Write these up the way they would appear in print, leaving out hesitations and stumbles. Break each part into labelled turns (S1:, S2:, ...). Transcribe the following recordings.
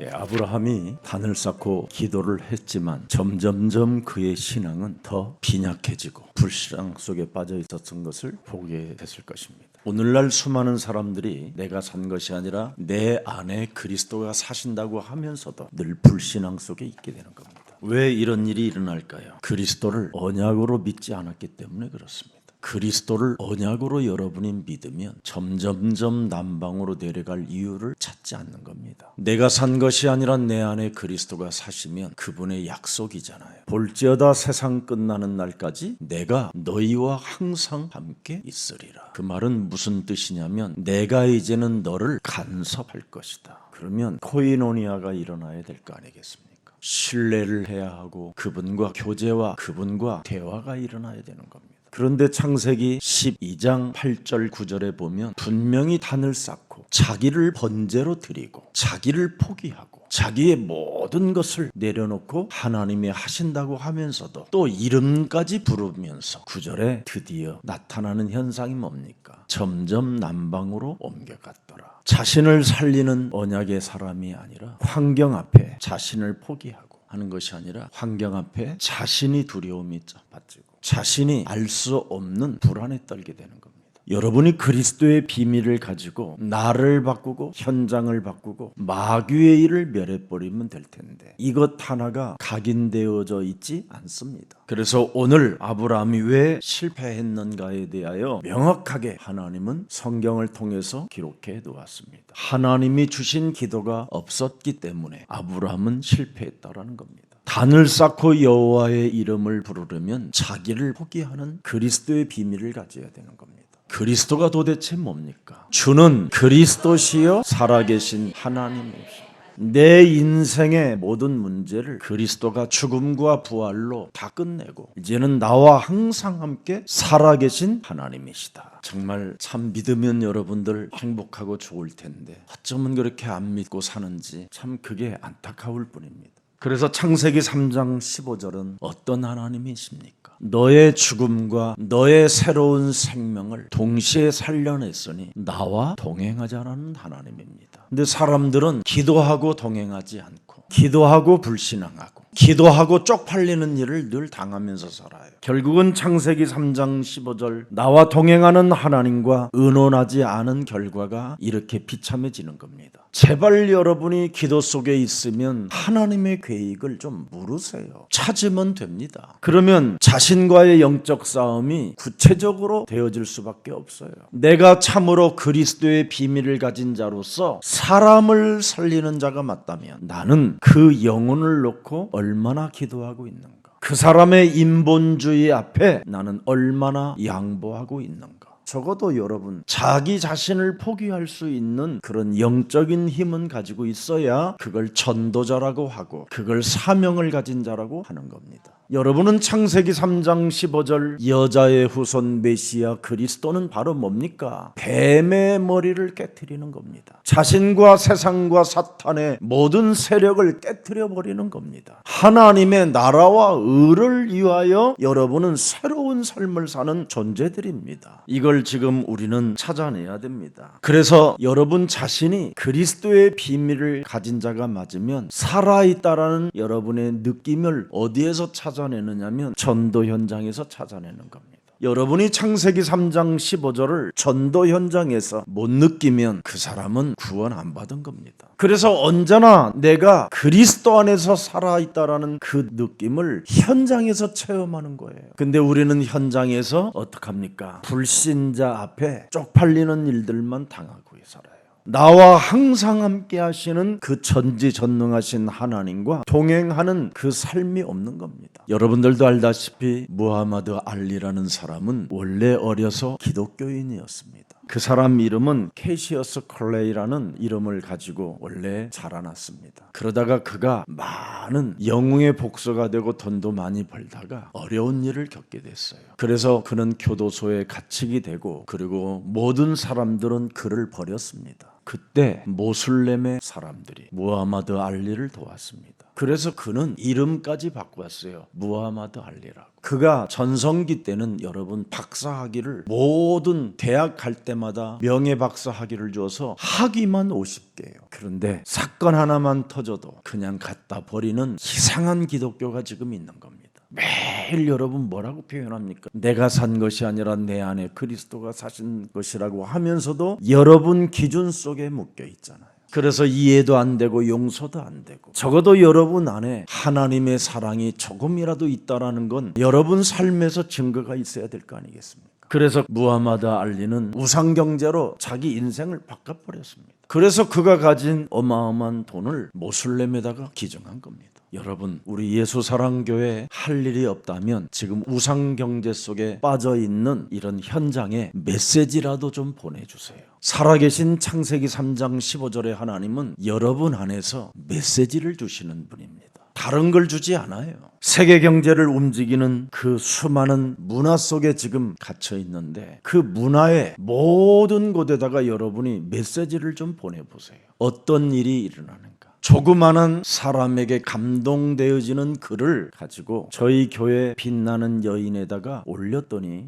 S1: 아브라함이 단을 쌓고 기도를 했지만 점점점 그의 신앙은 더 빈약해지고 불신앙 속에 빠져 있었던 것을 보게 됐을 것입니다. 오늘날 수많은 사람들이 내가 산 것이 아니라 내 안에 그리스도가 사신다고 하면서도 늘 불신앙 속에 있게 되는 겁니다. 왜 이런 일이 일어날까요? 그리스도를 언약으로 믿지 않았기 때문에 그렇습니다. 그리스도를 언약으로 여러분이 믿으면 점점점 남방으로 내려갈 이유를 찾지 않는 겁니다. 내가 산 것이 아니라 내 안에 그리스도가 사시면 그분의 약속이잖아요. 볼지어다 세상 끝나는 날까지 내가 너희와 항상 함께 있으리라. 그 말은 무슨 뜻이냐면 내가 이제는 너를 간섭할 것이다. 그러면 코이노니아가 일어나야 될 거 아니겠습니까? 신뢰를 해야 하고 그분과 교제와 그분과 대화가 일어나야 되는 겁니다. 그런데 창세기 12장 8절 9절에 보면 분명히 단을 쌓고 자기를 번제로 드리고 자기를 포기하고 자기의 모든 것을 내려놓고 하나님이 하신다고 하면서도 또 이름까지 부르면서 9절에 드디어 나타나는 현상이 뭡니까? 점점 남방으로 옮겨갔더라. 자신을 살리는 언약의 사람이 아니라 환경 앞에 자신을 포기하고 하는 것이 아니라 환경 앞에 자신이 두려움이 빠지고 자신이 알 수 없는 불안에 떨게 되는 겁니다. 여러분이 그리스도의 비밀을 가지고 나를 바꾸고 현장을 바꾸고 마귀의 일을 멸해버리면 될 텐데 이것 하나가 각인되어져 있지 않습니다. 그래서 오늘 아브라함이 왜 실패했는가에 대하여 명확하게 하나님은 성경을 통해서 기록해 놓았습니다. 하나님이 주신 기도가 없었기 때문에 아브라함은 실패했다라는 겁니다. 단을 쌓고 여호와의 이름을 부르려면 자기를 포기하는 그리스도의 비밀을 가져야 되는 겁니다. 그리스도가 도대체 뭡니까? 주는 그리스도시요 살아계신 하나님이십니다. 내 인생의 모든 문제를 그리스도가 죽음과 부활로 다 끝내고 이제는 나와 항상 함께 살아계신 하나님이시다. 정말 참 믿으면 여러분들 행복하고 좋을 텐데 어쩌면 그렇게 안 믿고 사는지 참 그게 안타까울 뿐입니다. 그래서 창세기 3장 15절은 어떤 하나님이십니까? 너의 죽음과 너의 새로운 생명을 동시에 살려냈으니 나와 동행하자라는 하나님입니다. 근데 사람들은 기도하고 동행하지 않고 기도하고 불신앙하고 기도하고 쪽팔리는 일을 늘 당하면서 살아요. 결국은 창세기 3장 15절 나와 동행하는 하나님과 의논하지 않은 결과가 이렇게 비참해지는 겁니다. 제발 여러분이 기도 속에 있으면 하나님의 계획을 좀 물으세요. 찾으면 됩니다. 그러면 자신과의 영적 싸움이 구체적으로 되어질 수밖에 없어요. 내가 참으로 그리스도의 비밀을 가진 자로서 사람을 살리는 자가 맞다면 나는 그 영혼을 놓고 얼마나 기도하고 있는가? 그 사람의 인본주의 앞에 나는 얼마나 양보하고 있는가? 적어도 여러분 자기 자신을 포기할 수 있는 그런 영적인 힘은 가지고 있어야 그걸 전도자라고 하고 그걸 사명을 가진 자라고 하는 겁니다. 여러분은 창세기 3장 15절 여자의 후손 메시아 그리스도는 바로 뭡니까? 뱀의 머리를 깨트리는 겁니다. 자신과 세상과 사탄의 모든 세력을 깨트려 버리는 겁니다. 하나님의 나라와 의를 위하여 여러분은 새로운 삶을 사는 존재들입니다. 이걸 지금 우리는 찾아내야 됩니다. 그래서 여러분 자신이 그리스도의 비밀을 가진 자가 맞으면 살아있다라는 여러분의 느낌을 어디에서 찾아내느냐면 전도 현장에서 찾아내는 겁니다. 여러분이 창세기 3장 15절을 전도 현장에서 못 느끼면 그 사람은 구원 안 받은 겁니다. 그래서 언제나 내가 그리스도 안에서 살아있다라는 그 느낌을 현장에서 체험하는 거예요. 근데 우리는 현장에서 어떡합니까? 불신자 앞에 쪽팔리는 일들만 당하고 살아요. 나와 항상 함께 하시는 그 전지전능하신 하나님과 동행하는 그 삶이 없는 겁니다. 여러분들도 알다시피 무하마드 알리라는 사람은 원래 어려서 기독교인이었습니다. 그 사람 이름은 캐시어스 클레이라는 이름을 가지고 원래 자라났습니다. 그러다가 그가 많은 영웅의 복수가 되고 돈도 많이 벌다가 어려운 일을 겪게 됐어요. 그래서 그는 교도소에 갇히게 되고 그리고 모든 사람들은 그를 버렸습니다. 그때 모슬렘의 사람들이 무하마드 알리를 도왔습니다. 그래서 그는 이름까지 바꾸었어요. 무하마드 알리라고. 그가 전성기 때는 여러분 박사학위를 모든 대학 갈 때마다 명예 박사학위를 줘서 학위만 50개예요. 그런데 사건 하나만 터져도 그냥 갖다 버리는 이상한 기독교가 지금 있는 겁니다. 매일 여러분 뭐라고 표현합니까? 내가 산 것이 아니라 내 안에 그리스도가 사신 것이라고 하면서도 여러분 기준 속에 묶여 있잖아요. 그래서 이해도 안 되고 용서도 안 되고, 적어도 여러분 안에 하나님의 사랑이 조금이라도 있다라는 건 여러분 삶에서 증거가 있어야 될 거 아니겠습니까? 그래서 무하마드 알리는 우상경제로 자기 인생을 바꿔버렸습니다. 그래서 그가 가진 어마어마한 돈을 모슬렘에다가 기증한 겁니다. 여러분, 우리 예수사랑교회 할 일이 없다면 지금 우상경제 속에 빠져있는 이런 현장에 메시지라도 좀 보내주세요. 살아계신 창세기 3장 15절에 하나님은 여러분 안에서 메시지를 주시는 분입니다. 다른 걸 주지 않아요. 세계 경제를 움직이는 그 수많은 문화 속에 지금 갇혀 있는데, 그 문화의 모든 곳에다가 여러분이 메시지를 좀 보내보세요. 어떤 일이 일어나는가? 조그마한 사람에게 감동되어지는 글을 가지고 저희 교회 빛나는 여인에다가 올렸더니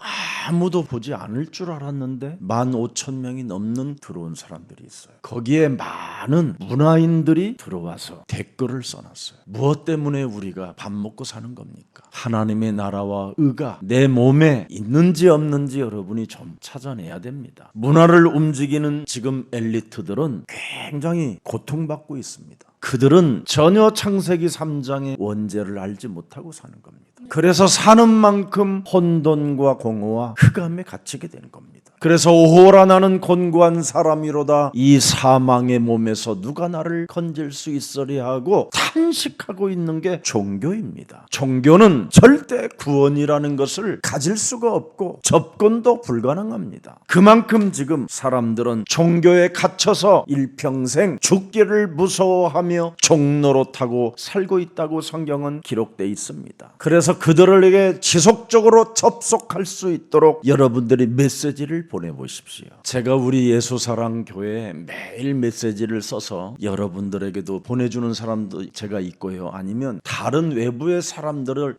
S1: 아무도 보지 않을 줄 알았는데 15,000명이 넘는 들어온 사람들이 있어요. 거기에 많은 문화인들이 들어와서 댓글을 써놨어요. 무엇 때문에 우리가 밥 먹고 사는 겁니까? 하나님의 나라와 의가 내 몸에 있는지 없는지 여러분이 좀 찾아내야 됩니다. 문화를 움직이는 지금 엘리트들은 굉장히 고통받고 있습니다. 그들은 전혀 창세기 3장의 원죄를 알지 못하고 사는 겁니다. 그래서 사는 만큼 혼돈과 공허와 흑암에 갇히게 되는 겁니다. 그래서 오호라 나는 곤고한 사람이로다, 이 사망의 몸에서 누가 나를 건질 수 있으리 하고 탄식하고 있는 게 종교입니다. 종교는 절대 구원이라는 것을 가질 수가 없고 접근도 불가능합니다. 그만큼 지금 사람들은 종교에 갇혀서 일평생 죽기를 무서워하며 종노릇하고 살고 있다고 성경은 기록되어 있습니다. 그래서 그들에게 지속적으로 접속할 수 있도록 여러분들이 메시지를 보내보십시오. 제가 우리 예수사랑교회에 매일 메시지를 써서 여러분들에게도 보내주는 사람도 제가 있고요, 아니면 다른 외부의 사람들을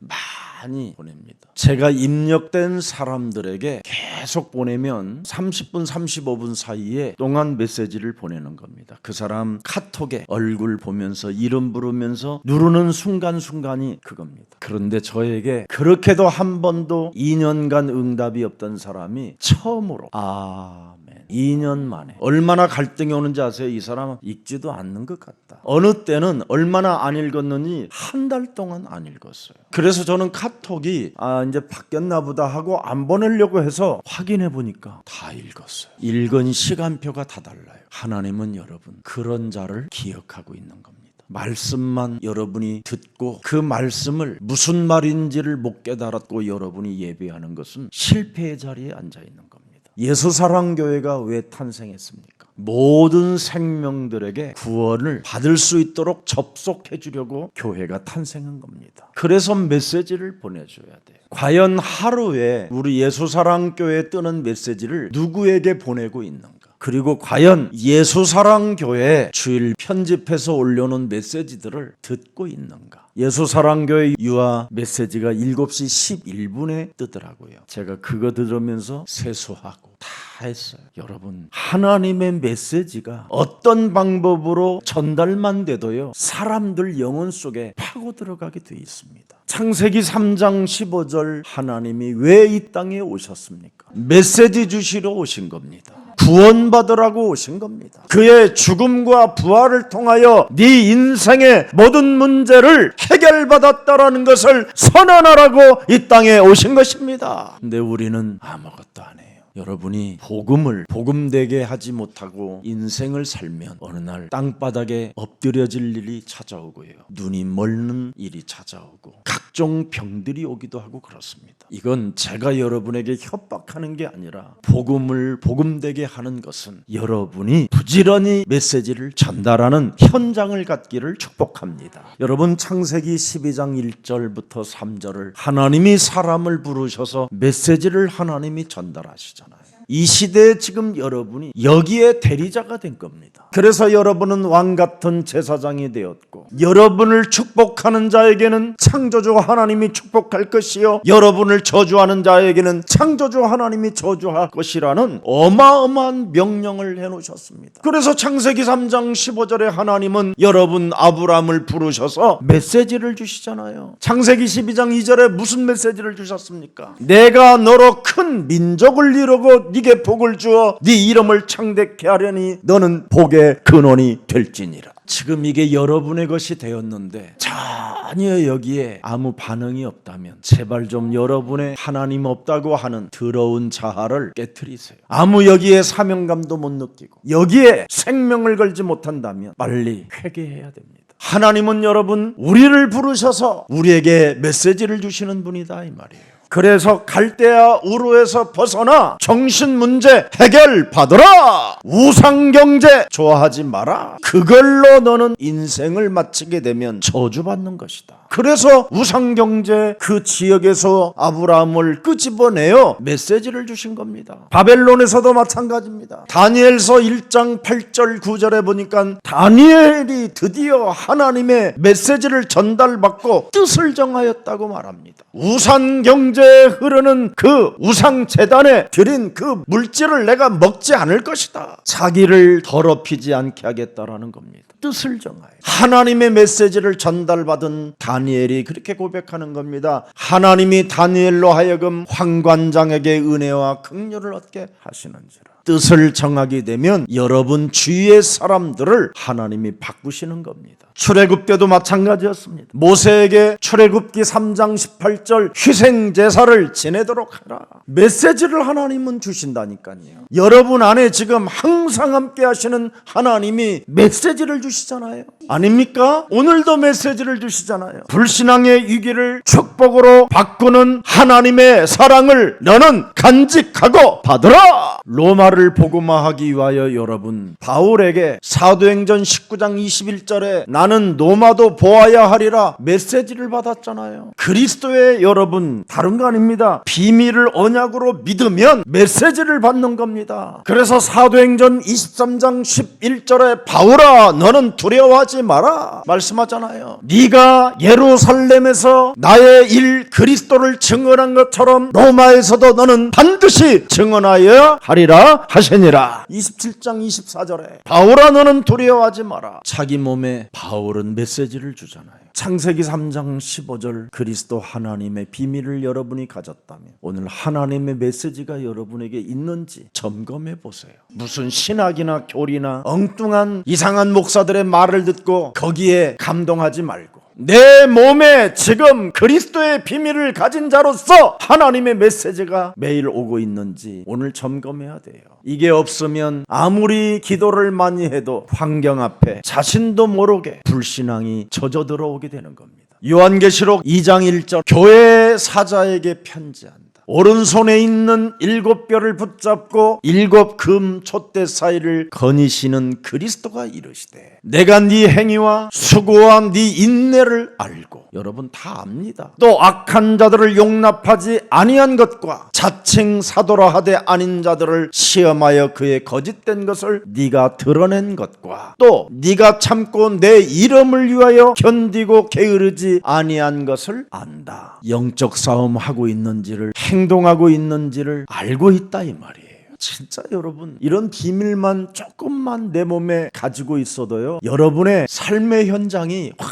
S1: 많이 보냅니다. 제가 입력된 사람들에게 계속 보내면 30분 35분 사이에 동안 메시지를 보내는 겁니다. 그 사람 카톡에 얼굴 보면서 이름 부르면서 누르는 순간순간이 그겁니다. 그런데 저에게 그렇게도 한 번도 2년간 응답이 없던 사람이 처음으로 아멘, 2년 만에 얼마나 갈등이 오는지 아세요? 이 사람은 읽지도 않는 것 같다. 어느 때는 얼마나 안 읽었느니 한 달 동안 안 읽었어요. 그래서 저는 카톡이 이제 바뀌었나 보다 하고 안 보내려고 해서 확인해 보니까 다 읽었어요. 읽은 시간표가 다 달라요. 하나님은 여러분 그런 자를 기억하고 있는 겁니다. 말씀만 여러분이 듣고 그 말씀을 무슨 말인지를 못 깨달았고 여러분이 예배하는 것은 실패의 자리에 앉아 있는 겁니다. 예수사랑교회가 왜 탄생했습니까? 모든 생명들에게 구원을 받을 수 있도록 접속해 주려고 교회가 탄생한 겁니다. 그래서 메시지를 보내줘야 돼요. 과연 하루에 우리 예수사랑교회에 뜨는 메시지를 누구에게 보내고 있는가? 그리고 과연 예수사랑교회 주일 편집해서 올려놓은 메시지들을 듣고 있는가? 예수사랑교회 유아 메시지가 7시 11분에 뜨더라고요. 제가 그거 들으면서 세수하고 다 했어요. 여러분, 하나님의 메시지가 어떤 방법으로 전달만 돼도요, 사람들 영혼 속에 파고 들어가게 돼 있습니다. 창세기 3장 15절, 하나님이 왜 이 땅에 오셨습니까? 메시지 주시러 오신 겁니다. 구원받으라고 오신 겁니다. 그의 죽음과 부활을 통하여 네 인생의 모든 문제를 해결받았다라는 것을 선언하라고 이 땅에 오신 것입니다. 근데 우리는 아무것도 안 해요. 여러분이 복음을 복음되게 하지 못하고 인생을 살면 어느 날 땅바닥에 엎드려질 일이 찾아오고요, 눈이 멀는 일이 찾아오고 각종 병들이 오기도 하고 그렇습니다. 이건 제가 여러분에게 협박하는 게 아니라 복음을 복음되게 하는 것은 여러분이 부지런히 메시지를 전달하는 현장을 갖기를 축복합니다. 여러분, 창세기 12장 1절부터 3절을 하나님이 사람을 부르셔서 메시지를 하나님이 전달하시잖아요. 이 시대에 지금 여러분이 여기에 대리자가 된 겁니다. 그래서 여러분은 왕같은 제사장이 되었고, 여러분을 축복하는 자에게는 창조주 하나님이 축복할 것이요, 여러분을 저주하는 자에게는 창조주 하나님이 저주할 것이라는 어마어마한 명령을 해놓으셨습니다. 그래서 창세기 3장 15절에 하나님은 여러분 아브라함을 부르셔서 메시지를 주시잖아요. 창세기 12장 2절에 무슨 메시지를 주셨습니까? 내가 너로 큰 민족을 이루고 네게 복을 주어 네 이름을 창대케 하려니 너는 복의 근원이 될지니라. 지금 이게 여러분의 것이 되었는데 전혀 여기에 아무 반응이 없다면 제발 좀 여러분의 하나님 없다고 하는 더러운 자아를 깨트리세요. 아무 여기에 사명감도 못 느끼고 여기에 생명을 걸지 못한다면 빨리 회개해야 됩니다. 하나님은 여러분 우리를 부르셔서 우리에게 메시지를 주시는 분이다 이 말이에요. 그래서 갈대아 우르에서 벗어나 정신 문제 해결받으라. 우상경제 좋아하지 마라. 그걸로 너는 인생을 마치게 되면 저주받는 것이다. 그래서 우상경제 그 지역에서 아브라함을 끄집어내어 메시지를 주신 겁니다. 바벨론에서도 마찬가지입니다. 다니엘서 1장 8절 9절에 보니까 다니엘이 드디어 하나님의 메시지를 전달받고 뜻을 정하였다고 말합니다. 우상경제에 흐르는 그 우상재단에 드린 그 물질을 내가 먹지 않을 것이다. 자기를 더럽히지 않게 하겠다라는 겁니다. 뜻을 정하여 하나님의 메시지를 전달받은 다니엘이 그렇게 고백하는 겁니다. 하나님이 다니엘로 하여금 황관장에게 은혜와 긍휼을 얻게 하시는지라. 뜻을 정하게 되면 여러분 주위의 사람들을 하나님이 바꾸시는 겁니다. 출애굽 때도 마찬가지였습니다. 모세에게 출애굽기 3장 18절 희생제사를 지내도록 하라. 메시지를 하나님은 주신다니까요. 여러분 안에 지금 항상 함께 하시는 하나님이 메시지를 주시잖아요. 아닙니까? 오늘도 메시지를 주시잖아요. 불신앙의 위기를 축복으로 바꾸는 하나님의 사랑을 너는 간직하고 받으라. 로마를 복음화하기 위하여 여러분 바울에게 사도행전 19장 21절에 나는 로마도 보아야 하리라 메시지를 받았잖아요. 그리스도의 여러분 다른 거 아닙니다. 비밀을 언약으로 믿으면 메시지를 받는 겁니다. 그래서 사도행전 23장 11절에 바울아 너는 두려워하지 마라 말씀하잖아요. 네가 예루살렘에서 나의 일 그리스도를 증언한 것처럼 로마에서도 너는 반드시 증언하여야 하리라 하시니라. 27장 24절에 바울아 너는 두려워하지 마라. 자기 몸에 바울은 메시지를 주잖아요. 창세기 3장 15절 그리스도 하나님의 비밀을 여러분이 가졌다면 오늘 하나님의 메시지가 여러분에게 있는지 점검해 보세요. 무슨 신학이나 교리나 엉뚱한 이상한 목사들의 말을 듣고 거기에 감동하지 말고 내 몸에 지금 그리스도의 비밀을 가진 자로서 하나님의 메시지가 매일 오고 있는지 오늘 점검해야 돼요. 이게 없으면 아무리 기도를 많이 해도 환경 앞에 자신도 모르게 불신앙이 젖어 들어오게 되는 겁니다. 요한계시록 2장 1절 교회 사자에게 편지한다. 오른손에 있는 7뼈를 붙잡고 7금 촛대 사이를 거니시는 그리스도가 이르시되 내가 네 행위와 수고와 네 인내를 알고 여러분 다 압니다. 또 악한 자들을 용납하지 아니한 것과 자칭 사도라 하되 아닌 자들을 시험하여 그의 거짓된 것을 네가 드러낸 것과 또 네가 참고 내 이름을 위하여 견디고 게으르지 아니한 것을 안다. 영적 싸움하고 있는지를 행동하고 있는지를 알고 있다 이 말이에요. 진짜 여러분 이런 비밀만 조금만 내 몸에 가지고 있어도요 여러분의 삶의 현장이 확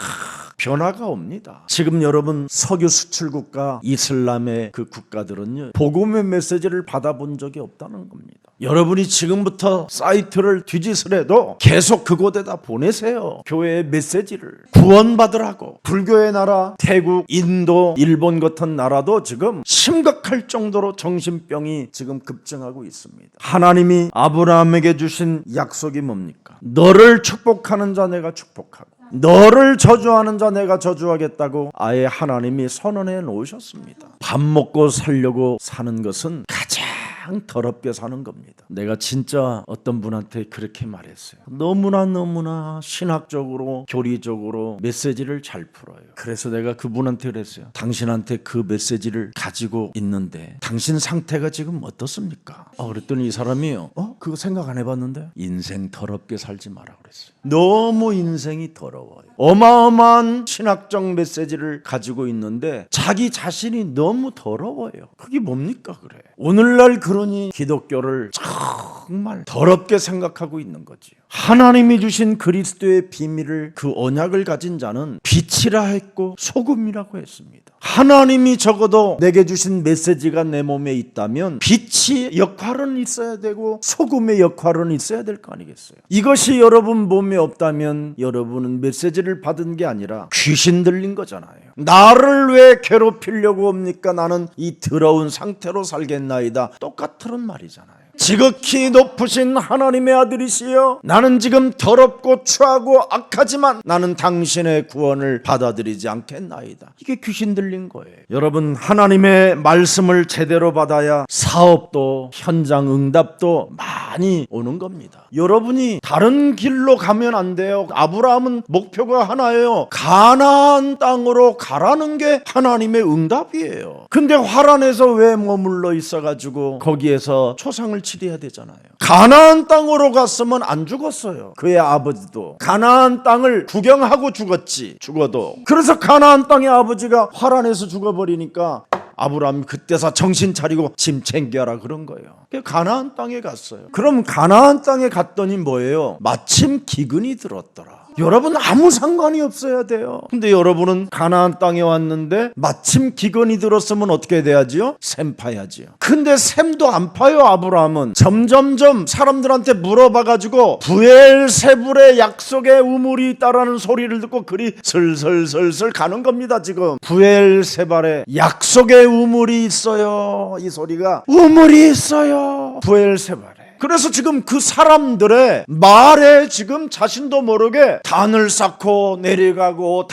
S1: 변화가 옵니다. 지금 여러분 석유 수출국가 이슬람의 그 국가들은요 복음의 메시지를 받아본 적이 없다는 겁니다. 여러분이 지금부터 사이트를 뒤지더라도 계속 그곳에다 보내세요. 교회의 메시지를 구원받으라고. 불교의 나라 태국, 인도, 일본 같은 나라도 지금 심각할 정도로 정신병이 지금 급증하고 있습니다. 하나님이 아브라함에게 주신 약속이 뭡니까? 너를 축복하는 자 내가 축복하고 너를 저주하는 자 내가 저주하겠다고 아예 하나님이 선언해 놓으셨습니다. 밥 먹고 살려고 사는 것은 가장 그냥 더럽게 사는 겁니다. 내가 진짜 어떤 분한테 그렇게 말했어요. 너무나 신학적으로 교리적으로 메시지를 잘 풀어요. 그래서 내가 그분한테 그랬어요. 당신한테 그 메시지를 가지고 있는데 당신 상태가 지금 어떻습니까? 그랬더니 이 사람이요. 그거 생각 안 해봤는데 인생 더럽게 살지 마라 그랬어요. 너무 인생이 더러워요. 어마어마한 신학적 메시지를 가지고 있는데 자기 자신이 너무 더러워요. 그게 뭡니까 그래. 오늘날 그러니 기독교를 정말 더럽게 생각하고 있는 거지요. 하나님이 주신 그리스도의 비밀을 그 언약을 가진 자는 빛이라 했고 소금이라고 했습니다. 하나님이 적어도 내게 주신 메시지가 내 몸에 있다면 빛이 역할은 있어야 되고 소금의 역할은 있어야 될 거 아니겠어요. 이것이 여러분 몸에 없다면 여러분은 메시지를 받은 게 아니라 귀신 들린 거잖아요. 나를 왜 괴롭히려고 합니까? 나는 이 더러운 상태로 살겠나이다. 똑같은 말이잖아요. 지극히 높으신 하나님의 아들이시여, 나는 지금 더럽고 추하고 악하지만 나는 당신의 구원을 받아들이지 않겠나이다. 이게 귀신 들린 거예요. 여러분, 하나님의 말씀을 제대로 받아야 사업도 현장 응답도 많이 오는 겁니다. 여러분이 다른 길로 가면 안 돼요. 아브라함은 목표가 하나예요. 가나안 땅으로 가라는 게 하나님의 응답이에요. 근데 화란에서 왜 머물러 있어가지고 거기에서 초상을 치러야 되잖아요. 가나안 땅으로 갔으면 안 죽었어요. 그의 아버지도 가나안 땅을 구경하고 죽어도. 그래서 가나안 땅의 아버지가 화란에서 죽어버리니까 아브라함이 그때서 정신 차리고 짐 챙겨라 그런 거예요. 가나안 땅에 갔어요. 그럼 가나안 땅에 갔더니 뭐예요? 마침 기근이 들었더라. 여러분, 아무 상관이 없어야 돼요. 근데 여러분은 가나안 땅에 왔는데 마침 기근이 들었으면 어떻게 돼야지요? 샘 파야지요. 근데 샘도 안 파요. 아브라함은 점점점 사람들한테 물어봐가지고 부엘세불의 약속의 우물이 있다라는 소리를 듣고 그리 슬슬슬슬 가는 겁니다. 지금 부엘세불의 약속의 우물이 있어요. 이 소리가 우물이 있어요. 부엘세불에. 그래서 지금 그 사람들의 말에 지금 자신도 모르게 단을 쌓고 내려가고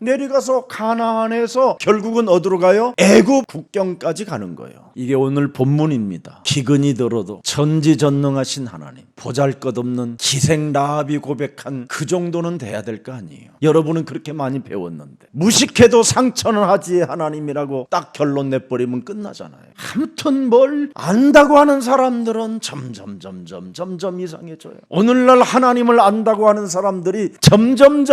S1: 내려가서 가나안에서 결국은 어디로 가요? 애굽 국경까지 가는 거예요. 이게 오늘 본문입니다. 기근이 들어도 전지전능하신 하나님, 보잘것없는 기생 라합이 고백한 그 정도는 돼야 될 거 아니에요. 여러분은 그렇게 많이 배웠는데 무식해도 상처는 하지 하나님이라고 딱 결론 내버리면 끝나잖아요. 아무튼 뭘 안다고 하는 사람들은 점점 이상해져요. 오늘날 하나님을 안다고 하는 사람들이 점점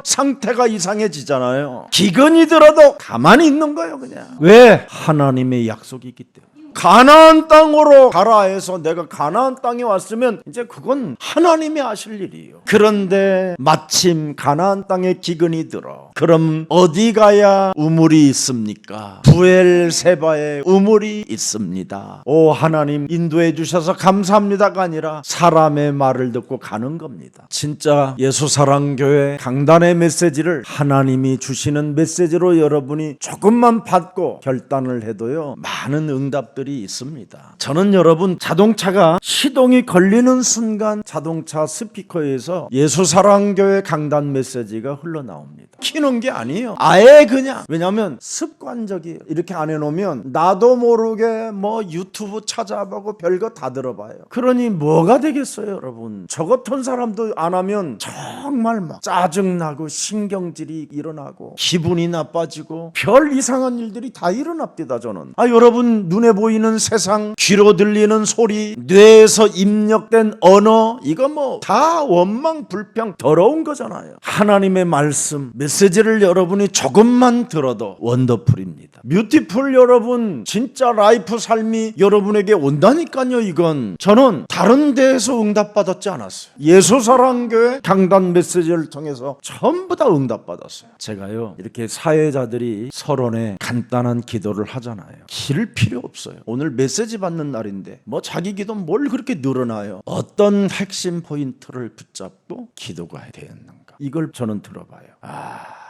S1: 상태가 이상해지잖아요. 기근이 들어도 가만히 있는 거예요. 그냥. 왜? 하나님의 약속이기 때문에. 가나안 땅으로 가라 해서 내가 가나안 땅에 왔으면 이제 그건 하나님이 하실 일이에요. 그런데 마침 가나안 땅에 기근이 들어. 그럼 어디 가야 우물이 있습니까? 부엘세바에 우물이 있습니다. 오 하나님, 인도해 주셔서 감사합니다가 아니라 사람의 말을 듣고 가는 겁니다. 진짜 예수사랑교회 강단의 메시지를 하나님이 주시는 메시지로 여러분이 조금만 받고 결단을 해도요, 많은 응답들이 있습니다. 저는 여러분, 자동차가 시동이 걸리는 순간 자동차 스피커에서 예수사랑교회 강단 메시지가 흘러나옵니다. 키는 게 아니에요. 아예 그냥. 왜냐하면 습관적이에요. 이렇게 안 해놓으면 나도 모르게 뭐 유튜브 찾아보고 별거 다 들어봐요. 그러니 뭐가 되겠어요, 여러분? 저 같은 사람도 안 하면 정말 막 짜증나고 신경질이 일어나고 기분이 나빠지고 별 이상한 일들이 다 일어납니다. 저는 여러분, 눈에 보이는 세상, 귀로 들리는 소리, 뇌에서 입력된 언어, 이거 뭐 다 원망 불평 더러운 거잖아요. 하나님의 말씀 메시지를 여러분이 조금만 들어도 원더풀입니다. 뷰티풀. 여러분, 진짜 라이프 삶이 여러분에게 온다니까요. 이건 저는 다른 데에서 응답받았지 않았어요. 예수사랑교회 강단 메시지를 통해서 전부 다 응답받았어요. 제가요, 이렇게 사회자들이 서론에 간단한 기도를 하잖아요. 길 필요 없어요. 오늘 메시지 받는 날인데 뭐 자기 기도 뭘 그렇게 늘어나요? 어떤 핵심 포인트를 붙잡고 기도가 되었는가, 이걸 저는 들어봐요.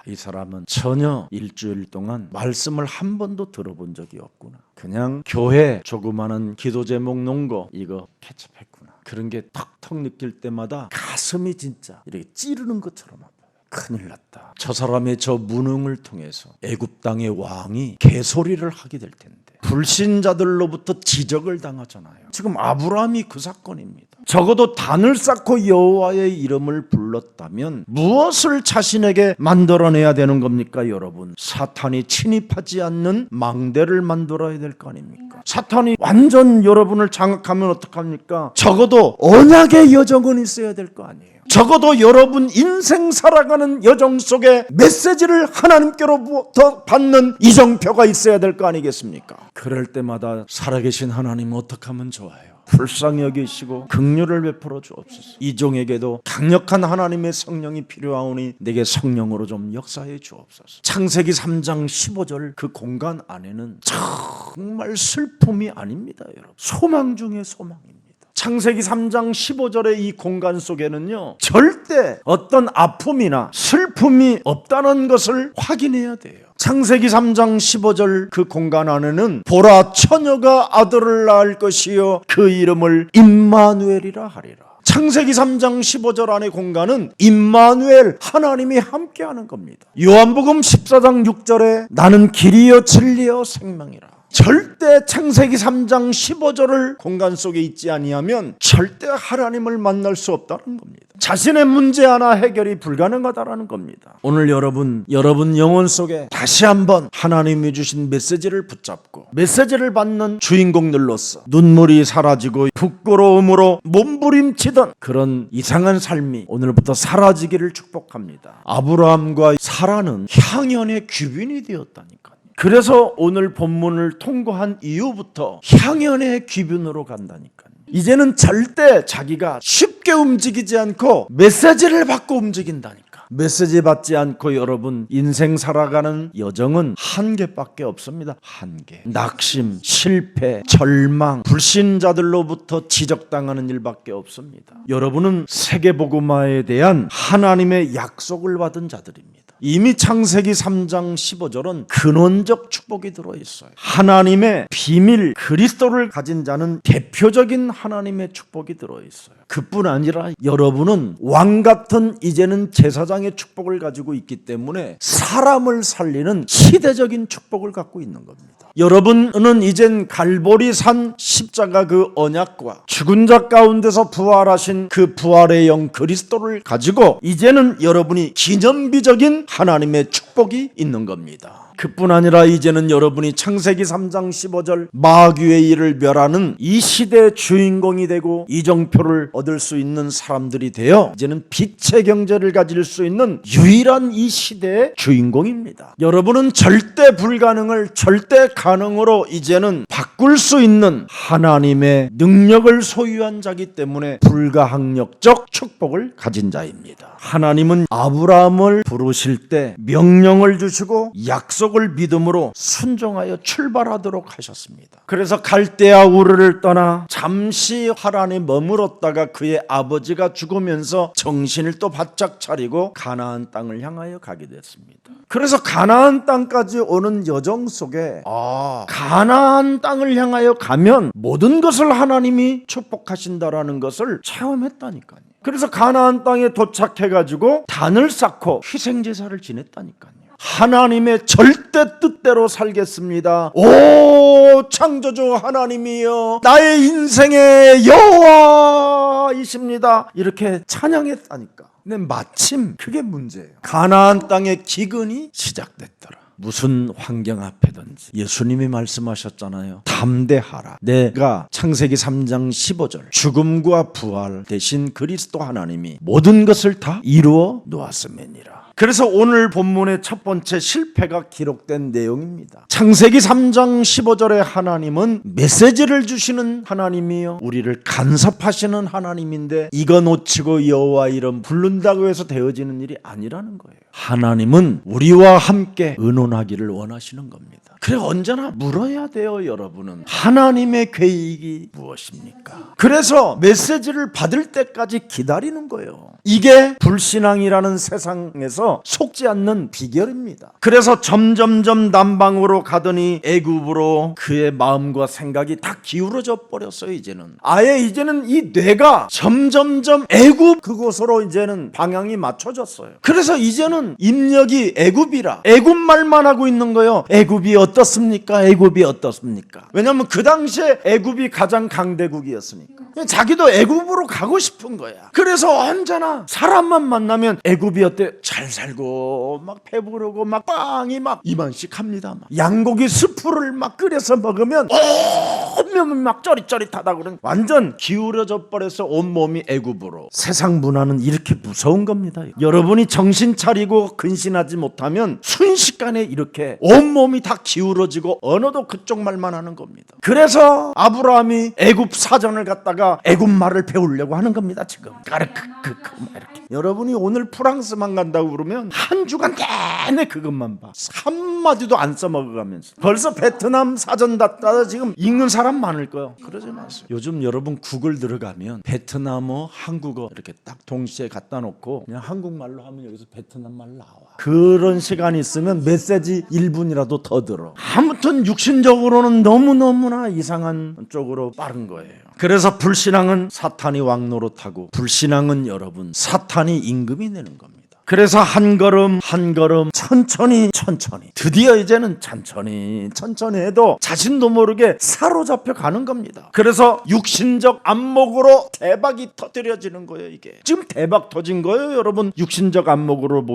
S1: 이 사람은 전혀 일주일 동안 말씀을 한 번도 들어본 적이 없구나. 그냥 교회 조그마한 기도 제목 놓은 거 이거 캐치했구나. 그런 게 턱턱 느낄 때마다 가슴이 진짜 이렇게 찌르는 것처럼 아파요. 큰일 났다. 저 사람의 저 무능을 통해서 애굽 땅의 왕이 개소리를 하게 될 텐데 불신자들로부터 지적을 당하잖아요. 지금 아브라함이 그 사건입니다. 적어도 단을 쌓고 여호와의 이름을 불렀다면 무엇을 자신에게 만들어내야 되는 겁니까, 여러분? 사탄이 침입하지 않는 망대를 만들어야 될 거 아닙니까? 사탄이 완전 여러분을 장악하면 어떡합니까? 적어도 언약의 여정은 있어야 될 거 아니에요. 적어도 여러분 인생 살아가는 여정 속에 메시지를 하나님께로부터 받는 이정표가 있어야 될 거 아니겠습니까? 그럴 때마다 살아계신 하나님 어떻게 하면 좋아요? 불쌍히 여기시고 긍휼을 베풀어 주옵소서. 이종에게도 강력한 하나님의 성령이 필요하오니 내게 성령으로 좀 역사해 주옵소서. 창세기 3장 15절 그 공간 안에는 정말 슬픔이 아닙니다, 여러분. 소망 중에 소망입니다. 창세기 3장 15절의 이 공간 속에는요, 절대 어떤 아픔이나 슬픔이 없다는 것을 확인해야 돼요. 창세기 3장 15절 그 공간 안에는 보라, 처녀가 아들을 낳을 것이요 그 이름을 임마누엘이라 하리라. 창세기 3장 15절 안의 공간은 임마누엘, 하나님이 함께하는 겁니다. 요한복음 14장 6절에 나는 길이요 진리요 생명이라. 절대 창세기 3장 15절을 공간 속에 있지 아니하면 절대 하나님을 만날 수 없다는 겁니다. 자신의 문제 하나 해결이 불가능하다는 겁니다. 오늘 여러분 영혼 속에 다시 한번 하나님이 주신 메시지를 붙잡고 메시지를 받는 주인공들로서 눈물이 사라지고 부끄러움으로 몸부림치던 그런 이상한 삶이 오늘부터 사라지기를 축복합니다. 아브라함과 사라는 향연의 귀빈이 되었다니까요. 그래서 오늘 본문을 통과한 이후부터 향연의 귀빈으로 간다니까요. 이제는 절대 자기가 쉽게 움직이지 않고 메시지를 받고 움직인다니까. 메시지 받지 않고 여러분 인생 살아가는 여정은 한계밖에 없습니다. 한계. 낙심, 실패, 절망, 불신자들로부터 지적당하는 일밖에 없습니다. 여러분은 세계복음화에 대한 하나님의 약속을 받은 자들입니다. 이미 창세기 3장 15절은 근원적 축복이 들어있어요. 하나님의 비밀 그리스도를 가진 자는 대표적인 하나님의 축복이 들어있어요. 그뿐 아니라 여러분은 왕같은 이제는 제사장의 축복을 가지고 있기 때문에 사람을 살리는 시대적인 축복을 갖고 있는 겁니다. 여러분은 이젠 갈보리산 십자가 그 언약과 죽은 자 가운데서 부활하신 그 부활의 영 그리스도를 가지고 이제는 여러분이 기념비적인 하나님의 축복이 있는 겁니다. 그뿐 아니라 이제는 여러분이 창세기 3장 15절 마귀의 일을 멸하는 이 시대의 주인공이 되고 이정표를 얻을 수 있는 사람들이 되어 이제는 빛의 경제를 가질 수 있는 유일한 이 시대의 주인공입니다. 여러분은 절대 불가능을 절대 가능으로 이제는 바꿀 수 있는 하나님의 능력을 소유한 자기 때문에 불가항력적 축복을 가진 자입니다. 하나님은 아브라함을 부르실 때 명령을 주시고 약속을 믿음으로 순종하여 출발하도록 하셨습니다. 그래서 갈대아 우르를 떠나 잠시 하란에 머물었다가 그의 아버지가 죽으면서 정신을 또 바짝 차리고 가나안 땅을 향하여 가게 됐습니다. 그래서 가나안 땅까지 오는 여정 속에 가나안 땅을 향하여 가면 모든 것을 하나님이 축복하신다라는 것을 체험했다니까요. 그래서 가나안 땅에 도착해가지고 단을 쌓고 희생제사를 지냈다니까요. 하나님의 절대 뜻대로 살겠습니다. 오 창조주 하나님이여 나의 인생의 여호와이십니다. 이렇게 찬양했다니까. 근데 마침 그게 문제예요. 가나안 땅의 기근이 시작됐더라. 무슨 환경 앞에든지 예수님이 말씀하셨잖아요. 담대하라. 내가 창세기 3장 15절 죽음과 부활 대신 그리스도 하나님이 모든 것을 다 이루어 놓았음이니라. 그래서 오늘 본문의 첫 번째 실패가 기록된 내용입니다. 창세기 3장 15절에 하나님은 메시지를 주시는 하나님이요 우리를 간섭하시는 하나님인데 이거 놓치고 여호와 이름 부른다고 해서 되어지는 일이 아니라는 거예요. 하나님은 우리와 함께 의논하기를 원하시는 겁니다. 그래 언제나 물어야 돼요. 여러분은 하나님의 계획이 무엇입니까? 그래서 메시지를 받을 때까지 기다리는 거예요. 이게 불신앙이라는 세상에서 속지 않는 비결입니다. 그래서 점점점 남방으로 가더니 애굽으로 그의 마음과 생각이 다 기울어져 버렸어요. 이제는 이 뇌가 점점점 애굽 그곳으로 이제는 방향이 맞춰졌어요. 그래서 이제는 입력이 애굽이라 애굽 말만 하고 있는 거예요. 애굽이 어떻습니까? 애굽이 어떻습니까? 왜냐하면 그 당시에 애굽이 가장 강대국이었으니까 자기도 애굽으로 가고 싶은 거야. 그래서 언제나 사람만 만나면 애굽이 어때? 잘 살고 막 배부르고 막 빵이 막 이만씩 합니다. 막 양고기 스프를 막 끓여서 먹으면 온몸이 막 쩌릿쩌릿하다 그런 완전 기울어져 버려서 온몸이 애굽으로. 세상 문화는 이렇게 무서운 겁니다. 여러분이 정신 차리고 근신하지 못하면 순식간에 이렇게 온몸이 다 기울어지고 언어도 그쪽 말만 하는 겁니다. 그래서 아브라함이 애굽 사전을 갖다가 애굽 말을 배우려고 하는 겁니다. 지금 이렇게. 여러분이 오늘 프랑스만 간다고 그러면 한 주간 내내 그것만 봐. 한마디도 안 써먹어가면서 벌써 베트남 사전 갖다가 지금 읽는 사람 많을 거예요. 그러지 마세요. 요즘 여러분 구글 들어가면 베트남어, 한국어 이렇게 딱 동시에 갖다 놓고 그냥 한국말로 하면 여기서 베트남 말 나와. 그런 시간이 있으면 메시지 1분이라도 더 들어. 아무튼 육신적으로는 너무너무나 이상한 쪽으로 빠른 거예요. 그래서 불신앙은 사탄이 왕노릇하고 불신앙은 여러분 사탄이 임금이 내는 겁니다. 그래서 한 걸음 한 걸음 천천히 드디어 이제는 천천히 해도 자신도 모르게 사로잡혀 가는 겁니다. 그래서 육신적 안목으로 대박이 터뜨려지는 거예요. 이게 지금 대박 터진 거예요. 여러분 육신적 안목으로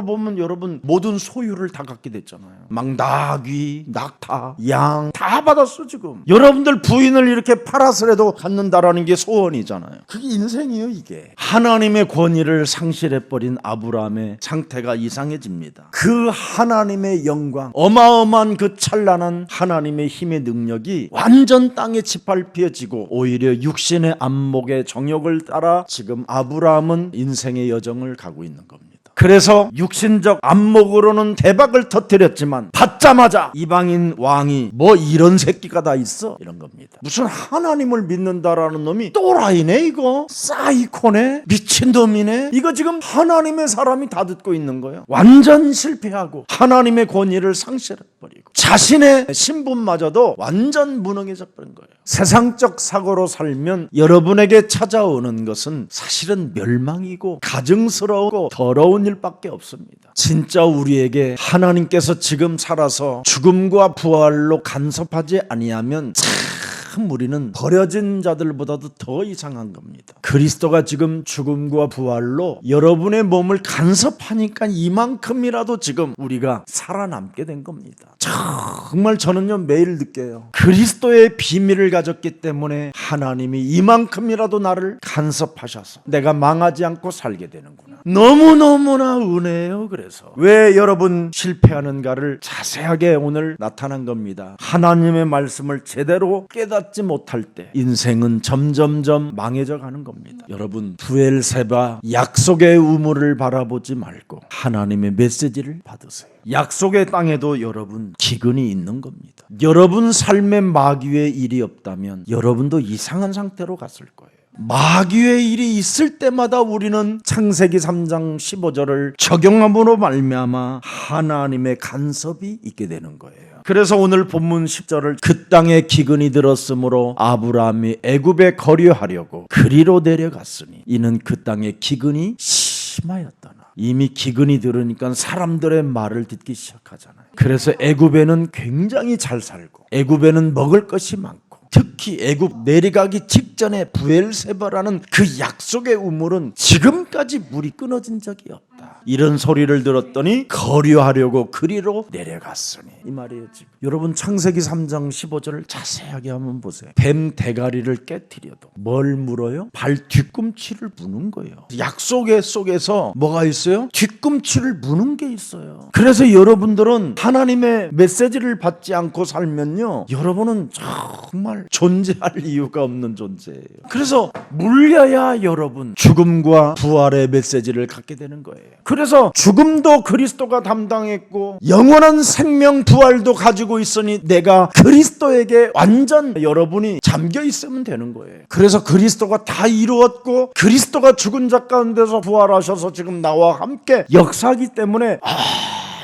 S1: 보면 여러분 모든 소유를 다 갖게 됐잖아요. 막 나귀, 낙타, 양 다 받았어. 지금 여러분들 부인을 이렇게 팔아서라도 갖는다라는 게 소원이잖아요. 그게 인생이에요. 이게 하나님의 권위를 상실해버린 아브라함의 상태가 이상해집니다. 그 하나님의 영광, 어마어마한 그 찬란한 하나님의 힘의 능력이 완전 땅에 짓밟혀지고 오히려 육신의 안목의 정욕을 따라 지금 아브라함은 인생의 여정을 가고 있는 겁니다. 그래서 육신적 안목으로는 대박을 터뜨렸지만 받자마자 이방인 왕이 뭐 이런 새끼가 다 있어? 이런 겁니다. 무슨 하나님을 믿는다라는 놈이 또라이네 이거? 사이코네? 미친놈이네? 이거 지금 하나님의 사람이 다 듣고 있는 거예요. 완전 실패하고 하나님의 권위를 상실해버리고 자신의 신분마저도 완전 무능해져 버린 거예요. 세상적 사고로 살면 여러분에게 찾아오는 것은 사실은 멸망이고 가증스러우고 더러운 일밖에 없습니다. 진짜 우리에게 하나님께서 지금 살아서 죽음과 부활로 간섭하지 아니하면 참 우리는 버려진 자들보다도 더 이상한 겁니다. 그리스도가 지금 죽음과 부활로 여러분의 몸을 간섭하니까 이만큼이라도 지금 우리가 살아남게 된 겁니다. 정말 저는요 매일 느껴요. 그리스도의 비밀을 가졌기 때문에 하나님이 이만큼이라도 나를 간섭하셔서 내가 망하지 않고 살게 되는구나. 너무너무나 은혜예요. 그래서 왜 여러분 실패하는가를 자세하게 오늘 나타난 겁니다. 하나님의 말씀을 제대로 깨닫지 못할 때 인생은 점점점 망해져 가는 겁니다. 여러분 부엘세바 약속의 우물을 바라보지 말고 하나님의 메시지를 받으세요. 약속의 땅에도 여러분 기근이 있는 겁니다. 여러분 삶에 마귀의 일이 없다면 여러분도 이상한 상태로 갔을 거예요. 마귀의 일이 있을 때마다 우리는 창세기 3장 15절을 적용함으로 말미암아 하나님의 간섭이 있게 되는 거예요. 그래서 오늘 본문 10절을 그 땅에 기근이 들었으므로 아브라함이 애굽에 거류하려고 그리로 내려갔으니 이는 그 땅에 기근이 심하였더나. 이미 기근이 들으니까 사람들의 말을 듣기 시작하잖아요. 그래서 애굽에는 굉장히 잘 살고 애굽에는 먹을 것이 많고 특히 애굽 내려가기 직전에 부엘세바라는 그 약속의 우물은 지금까지 물이 끊어진 적이 없다. 이런 소리를 들었더니 거류하려고 그리로 내려갔으니 이 말이에요. 지금 여러분 창세기 3장 15절을 자세하게 한번 보세요. 뱀 대가리를 깨트려도 뭘 물어요? 발 뒤꿈치를 무는 거예요. 약속의 속에서 뭐가 있어요? 뒤꿈치를 무는 게 있어요. 그래서 여러분들은 하나님의 메시지를 받지 않고 살면요 여러분은 정말 존재할 이유가 없는 존재예요. 그래서 물려야 여러분 죽음과 부활의 메시지를 갖게 되는 거예요. 그래서 죽음도 그리스도가 담당했고 영원한 생명 부활도 가지고 있으니 내가 그리스도에게 완전 여러분이 잠겨 있으면 되는 거예요. 그래서 그리스도가 다 이루었고 그리스도가 죽은 자 가운데서 부활하셔서 지금 나와 함께 역사하기 때문에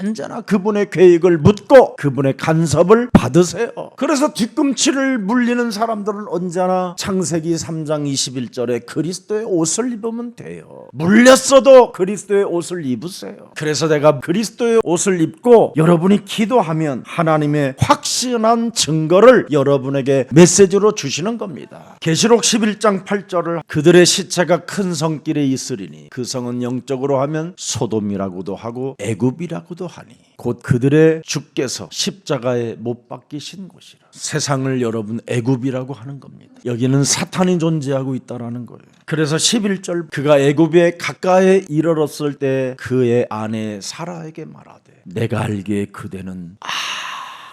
S1: 언제나 그분의 계획을 묻고 그분의 간섭을 받으세요. 그래서 뒤꿈치를 물리는 사람들은 언제나 창세기 3장 21절에 그리스도의 옷을 입으면 돼요. 물렸어도 그리스도의 옷을 입으세요. 그래서 내가 그리스도의 옷을 입고 여러분이 기도하면 하나님의 확신한 증거를 여러분에게 메시지로 주시는 겁니다. 계시록 11장 8절을 그들의 시체가 큰 성길에 있으리니 그 성은 영적으로 하면 소돔이라고도 하고 애굽이라고도 하니 곧 그들의 주께서 십자가에 못 박히신 곳이라. 세상을 여러분 애굽이라고 하는 겁니다. 여기는 사탄이 존재하고 있다라는 거예요. 그래서 11절 그가 애굽에 가까이 이르렀을 때 그의 아내 사라에게 말하되 내가 알기에 그대는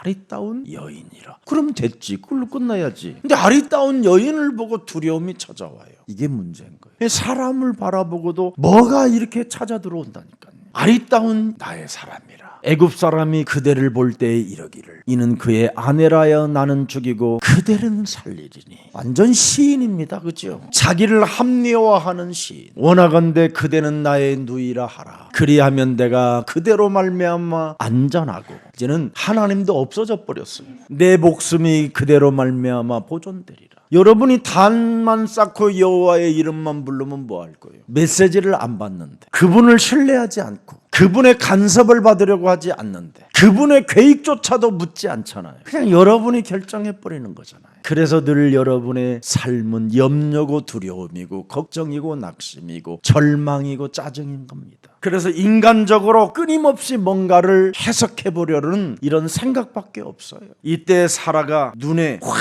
S1: 아리따운 여인이라. 그럼 됐지. 그걸로 끝나야지. 근데 아리따운 여인을 보고 두려움이 찾아와요. 이게 문제인 거예요. 사람을 바라보고도 뭐가 이렇게 찾아 들어온다니까요. 아리따운 나의 사람이라. 애굽 사람이 그대를 볼 때에 이러기를 이는 그의 아내라여 나는 죽이고 그대는 살리리니. 완전 시인입니다. 그죠? 자기를 합리화하는 시인. 원하건대 그대는 나의 누이라 하라. 그리하면 내가 그대로 말미암아 안전하고. 이제는 하나님도 없어져 버렸어요. 내 목숨이 그대로 말미암아 보존되리라. 여러분이 단만 쌓고 여호와의 이름만 부르면 뭐 할 거예요? 메시지를 안 받는데, 그분을 신뢰하지 않고 그분의 간섭을 받으려고 하지 않는데 그분의 계획조차도 묻지 않잖아요. 그냥 여러분이 결정해버리는 거잖아요. 그래서 늘 여러분의 삶은 염려고 두려움이고 걱정이고 낙심이고 절망이고 짜증인 겁니다. 그래서 인간적으로 끊임없이 뭔가를 해석해보려는 이런 생각밖에 없어요. 이때 사라가 눈에 확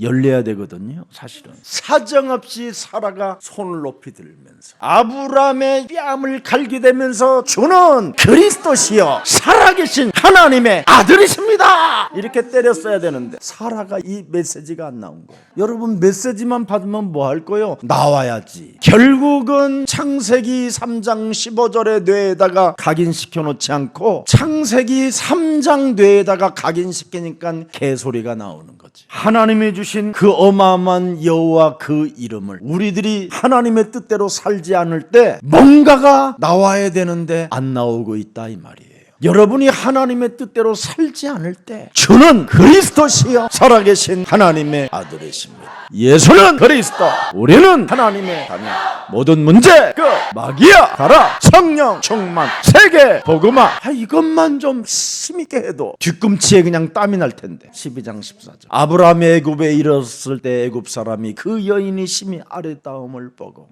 S1: 열려야 되거든요. 사실은 사정없이 사라가 손을 높이 들면서 아브라함의 뺨을 갈기대면서 주는 그리스도시여 살아계신 하나님의 아들이십니다 이렇게 때렸어야 되는데 사라가 이 메시지가 안 나온 거예요. 여러분 메시지만 받으면 뭐 할 거예요? 나와야지. 결국은 창세기 3장 15절의 뇌에다가 각인시켜 놓지 않고 창세기 3장 뇌에다가 각인시키니까 개소리가 나오는 거지. 하나님이 주신 그 어마어마한 여호와 그 이름을 우리들이 하나님의 뜻대로 살지 않을 때 뭔가가 나와야 되는데 안 나오고 있다 이 말이에요. 여러분이 하나님의 뜻대로 살지 않을 때 주는 그리스도시여 살아계신 하나님의 아들이십니다. 예수는 그리스도, 우리는 하나님의 자녀. 모든 문제 끝. 마귀야 가라. 성령 충만, 세계 복음화. 이것만 좀 힘있게 해도 뒤꿈치에 그냥 땀이 날 텐데. 12장 14절 아브라함이 애굽에 이르렀을 때 애굽 사람이 그 여인이 심히 아름다움을 보고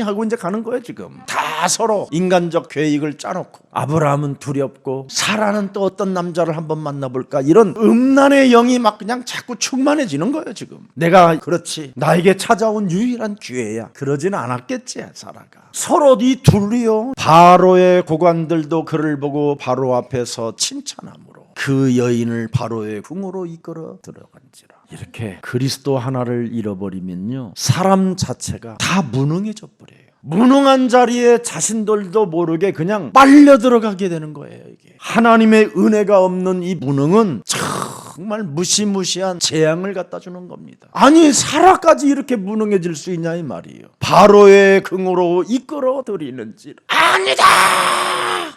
S1: 하고 이제 가는 거예요. 지금 다 서로 인간적 계획을 짜놓고 아브라함은 두렵고 사라는 또 어떤 남자를 한번 만나볼까 이런 음란의 영이 막 그냥 자꾸 충만해지는 거예요. 지금 내가 그렇지 나에게 찾아온 유일한 기회야 그러진 않았겠지. 사라가 서로 이 둘이요 바로의 고관들도 그를 보고 바로 앞에서 칭찬함으로 그 여인을 바로의 궁으로 이끌어 들어간지라. 이렇게 그리스도 하나를 잃어버리면요 사람 자체가 다 무능해져 버려요. 무능한 자리에 자신들도 모르게 그냥 빨려 들어가게 되는 거예요. 이게 하나님의 은혜가 없는 이 무능은 정말 무시무시한 재앙을 갖다 주는 겁니다. 아니 사라까지 이렇게 무능해질 수 있냐 이 말이에요. 바로의 긍으로 이끌어 드리는지 아니다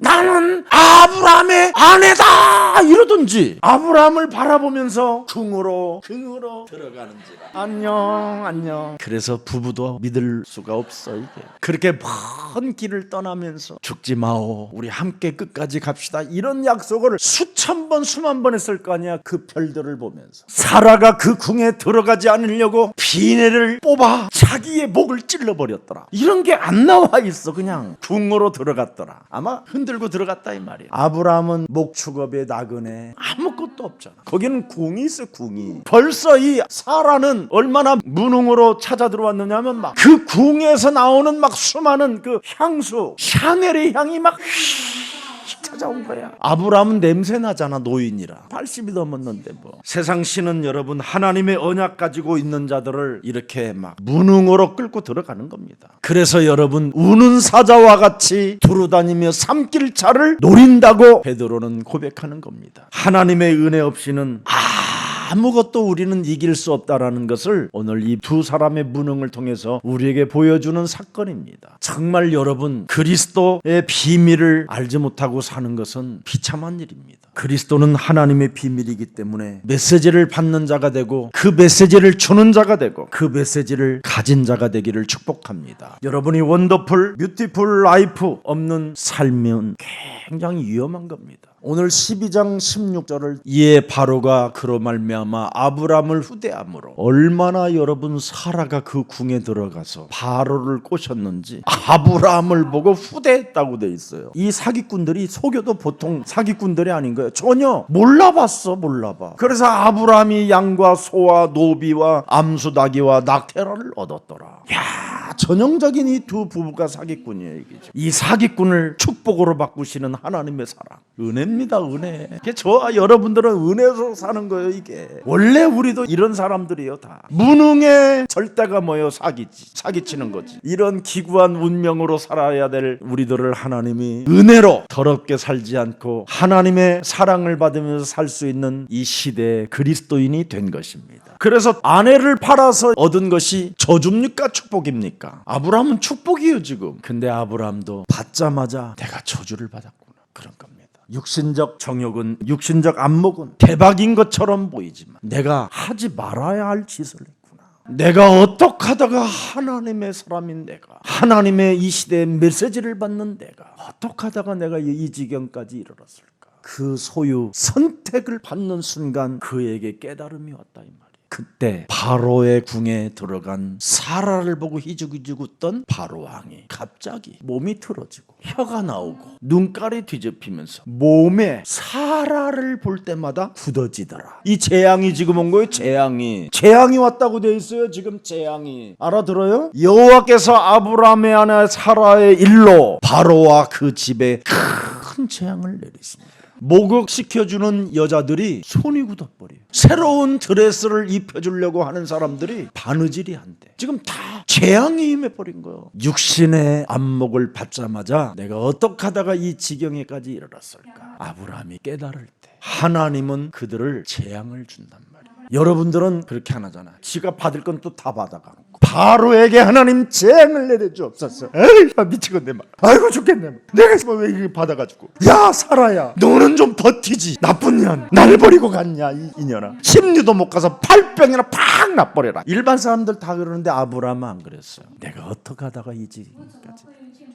S1: 나는 아브라함의 아내다 이러든지 아브라함을 바라보면서 긍으로 들어가는지라. 안녕. 그래서 부부도 믿을 수가 없어. 이게 그렇게 먼 길을 떠나면서 죽지 마오 우리 함께 끝까지 갑시다 이런 약속을 수천 번 수만 번 했을 거 아니야. 그 별들을 보면서 사라가 그 궁에 들어가지 않으려고 비내를 뽑아 자기의 목을 찔러버렸더라. 이런 게 안 나와 있어. 그냥 궁으로 들어갔더라. 아마 흔들고 들어갔다 이 말이야. 아브라함은 목축업에 나그네 아무것도 없잖아. 거기는 궁이 있어. 궁이 벌써 이 사라는 얼마나 무능으로 찾아 들어왔느냐면 막 그 궁에서 나오는 막 수많은 그 향수 샤넬의 향이 막 찾아온 거야. 아브라함은 냄새 나잖아. 노인이라 80이 넘었는데 뭐. 세상 신은 여러분 하나님의 언약 가지고 있는 자들을 이렇게 막 무능으로 끌고 들어가는 겁니다. 그래서 여러분 우는 사자와 같이 두루다니며 삼킬차를 노린다고 베드로는 고백하는 겁니다. 하나님의 은혜 없이는 아무것도 우리는 이길 수 없다라는 것을 오늘 이 두 사람의 무능을 통해서 우리에게 보여주는 사건입니다. 정말 여러분 그리스도의 비밀을 알지 못하고 사는 것은 비참한 일입니다. 그리스도는 하나님의 비밀이기 때문에 메시지를 받는 자가 되고 그 메시지를 주는 자가 되고 그 메시지를 가진 자가 되기를 축복합니다. 여러분이 원더풀 뷰티풀 라이프 없는 삶은 굉장히 위험한 겁니다. 오늘 12장 16절을 이에 바로가 그로 말미암아 아브람을 후대함으로 얼마나 여러분 사라가 그 궁에 들어가서 바로를 꼬셨는지 아브람을 보고 후대했다고 돼 있어요. 이 사기꾼들이 속여도 보통 사기꾼들이 아닌 거예요. 전혀 몰라봤어. 몰라봐. 그래서 아브람이 양과 소와 노비와 암수나귀와 낙태라를 얻었더라. 야, 전형적인 이 두 부부가 사기꾼이에요. 이게. 이 사기꾼을 축복으로 바꾸시는 하나님의 사랑, 은혜입니다. 은혜. 이게 저와 여러분들은 은혜로 사는 거예요. 이게 원래 우리도 이런 사람들이에요. 다 무능의 절대가 뭐예요? 사기치는 거지. 이런 기구한 운명으로 살아야 될 우리들을 하나님이 은혜로 더럽게 살지 않고 하나님의 사랑을 받으면서 살 수 있는 이 시대의 그리스도인이 된 것입니다. 그래서 아내를 팔아서 얻은 것이 저주입니까? 축복입니까? 아브라함은 축복이에요 지금. 근데 아브라함도 받자마자 내가 저주를 받았구나 그런 겁니다. 육신적 정욕은 육신적 안목은 대박인 것처럼 보이지만 내가 하지 말아야 할 짓을 했구나. 내가 어떻게 하다가 하나님의 사람인 내가, 하나님의 이 시대의 메시지를 받는 내가 어떻게 하다가 내가 이 지경까지 이르렀을까. 그 소유 선택을 받는 순간 그에게 깨달음이 왔다 이 말이에요. 그때 바로의 궁에 들어간 사라를 보고 희죽희죽 웃던 바로 왕이 갑자기 몸이 틀어지고 혀가 나오고 눈깔이 뒤집히면서 몸에 사라를 볼 때마다 굳어지더라. 이 재앙이 지금 온 거예요. 재앙이 왔다고 돼 있어요. 지금 재앙이 알아들어요? 여호와께서 아브라함의 아내 사라의 일로 바로와 그 집에 큰 재앙을 내리십니다. 목욕시켜주는 여자들이 손이 굳어버려요. 새로운 드레스를 입혀주려고 하는 사람들이 바느질이 한대. 지금 다 재앙이 임해버린 거예요. 육신의 안목을 받자마자 내가 어떻게 하다가 이 지경에까지 이르렀을까. 아브라함이 깨달을 때 하나님은 그들을 재앙을 준단 말이에요. 여러분들은 그렇게 안 하잖아요. 지가 받을 건 또 다 받아가고 바로에게 하나님 재앙을 내려주옵소서. 에이 미치겠네 막. 아이고 죽겠네 막. 내가 왜 이렇게 받아가지고 야 사라야 너는 좀 버티지. 나쁜 년 나를 버리고 갔냐 이 년아. 10리도 못 가서 팔병이나 팍 나버려라. 일반 사람들 다 그러는데 아브라함은 안 그랬어요. 내가 어떻게 하다가 이 지경까지.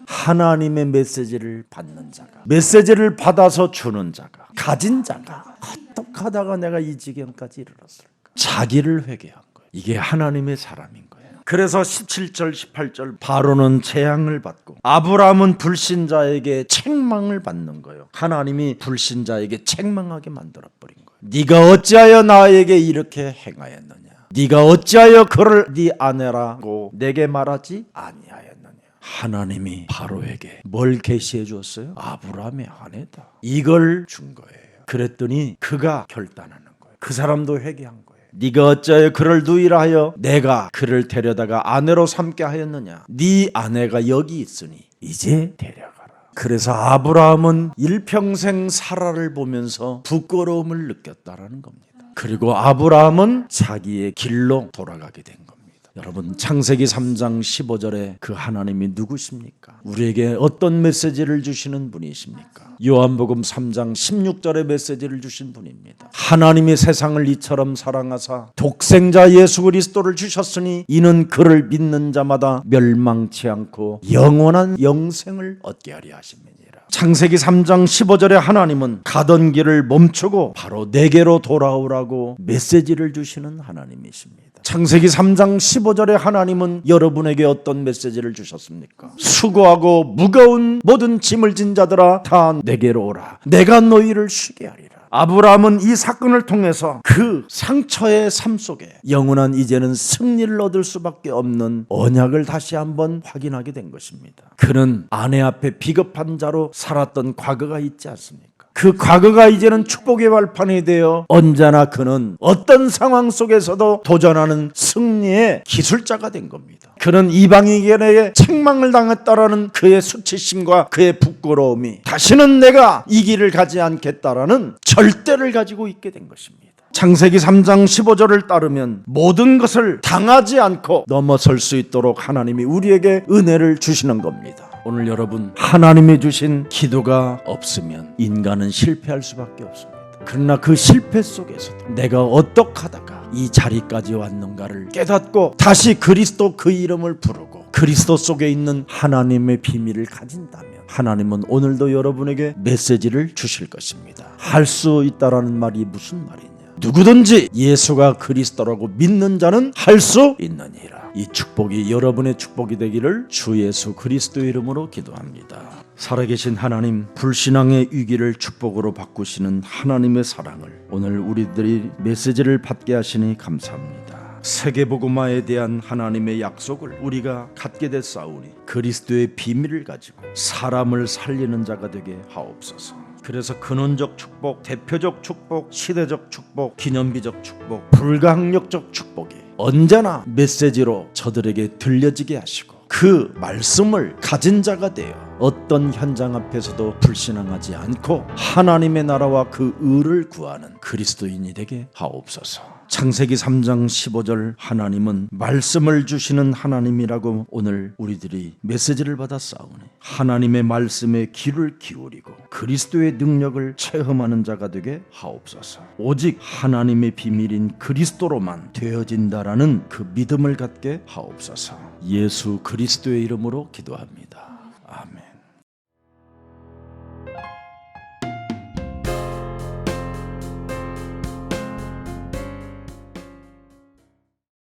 S1: 하나님의 메시지를 받는 자가, 메시지를 받아서 주는 자가, 가진 자가 어떻게 하다가 내가 이 지경까지 이르렀을까. 자기를 회개한 거예요. 이게 하나님의 사람인 거예요. 그래서 17절 18절 바로는 재앙을 받고 아브라함은 불신자에게 책망을 받는 거예요. 하나님이 불신자에게 책망하게 만들어버린 거예요. 네가 어찌하여 나에게 이렇게 행하였느냐. 네가 어찌하여 그를 네 아내라고 내게 말하지 아니하였느냐. 하나님이 바로에게 뭘 계시해 주었어요? 아브라함의 아내다. 이걸 준 거예요. 그랬더니 그가 결단하는 거예요. 그 사람도 회개한 거예요. 네가 어찌하여 그를 누이라 하여 내가 그를 데려다가 아내로 삼게 하였느냐. 네 아내가 여기 있으니 이제 데려가라. 그래서 아브라함은 일평생 사라를 보면서 부끄러움을 느꼈다라는 겁니다. 그리고 아브라함은 자기의 길로 돌아가게 된 겁니다. 여러분 창세기 3장 15절에 그 하나님이 누구십니까? 우리에게 어떤 메시지를 주시는 분이십니까? 요한복음 3장 16절에 메시지를 주신 분입니다. 하나님이 세상을 이처럼 사랑하사 독생자 예수 그리스도를 주셨으니 이는 그를 믿는 자마다 멸망치 않고 영원한 영생을 얻게 하려 하십니다. 창세기 3장 15절에 하나님은 가던 길을 멈추고 바로 내게로 돌아오라고 메시지를 주시는 하나님이십니다. 창세기 3장 15절에 하나님은 여러분에게 어떤 메시지를 주셨습니까? 수고하고 무거운 모든 짐을 진 자들아 다 내게로 오라. 내가 너희를 쉬게 하리라. 아브라함은 이 사건을 통해서 그 상처의 삶 속에 영원한 이제는 승리를 얻을 수밖에 없는 언약을 다시 한번 확인하게 된 것입니다. 그는 아내 앞에 비겁한 자로 살았던 과거가 있지 않습니까? 그 과거가 이제는 축복의 발판이 되어 언제나 그는 어떤 상황 속에서도 도전하는 승리의 기술자가 된 겁니다. 그는 이방인에게 책망을 당했다라는 그의 수치심과 그의 부끄러움이 다시는 내가 이 길을 가지 않겠다라는 절대를 가지고 있게 된 것입니다. 창세기 3장 15절을 따르면 모든 것을 당하지 않고 넘어설 수 있도록 하나님이 우리에게 은혜를 주시는 겁니다. 오늘 여러분, 하나님이 주신 기도가 없으면 인간은 실패할 수밖에 없습니다. 그러나 그 실패 속에서도 내가 어떻게 하다가 이 자리까지 왔는가를 깨닫고 다시 그리스도 그 이름을 부르고 그리스도 속에 있는 하나님의 비밀을 가진다면 하나님은 오늘도 여러분에게 메시지를 주실 것입니다. 할 수 있다라는 말이 무슨 말이냐? 누구든지 예수가 그리스도라고 믿는 자는 할 수 있느니라. 이 축복이 여러분의 축복이 되기를 주 예수 그리스도의 이름으로 기도합니다. 살아계신 하나님, 불신앙의 위기를 축복으로 바꾸시는 하나님의 사랑을 오늘 우리들이 메시지를 받게 하시니 감사합니다. 세계복음화에 대한 하나님의 약속을 우리가 갖게 됐사오니 그리스도의 비밀을 가지고 사람을 살리는 자가 되게 하옵소서. 그래서 근원적 축복, 대표적 축복, 시대적 축복, 기념비적 축복, 불가항력적 축복이 언제나 메시지로 저들에게 들려지게 하시고 그 말씀을 가진 자가 되어 어떤 현장 앞에서도 불신앙하지 않고 하나님의 나라와 그 의를 구하는 그리스도인이 되게 하옵소서. 창세기 3장 15절 하나님은 말씀을 주시는 하나님이라고 오늘 우리들이 메시지를 받아 싸우니 하나님의 말씀에 귀를 기울이고 그리스도의 능력을 체험하는 자가 되게 하옵소서. 오직 하나님의 비밀인 그리스도로만 되어진다라는 그 믿음을 갖게 하옵소서. 예수 그리스도의 이름으로 기도합니다.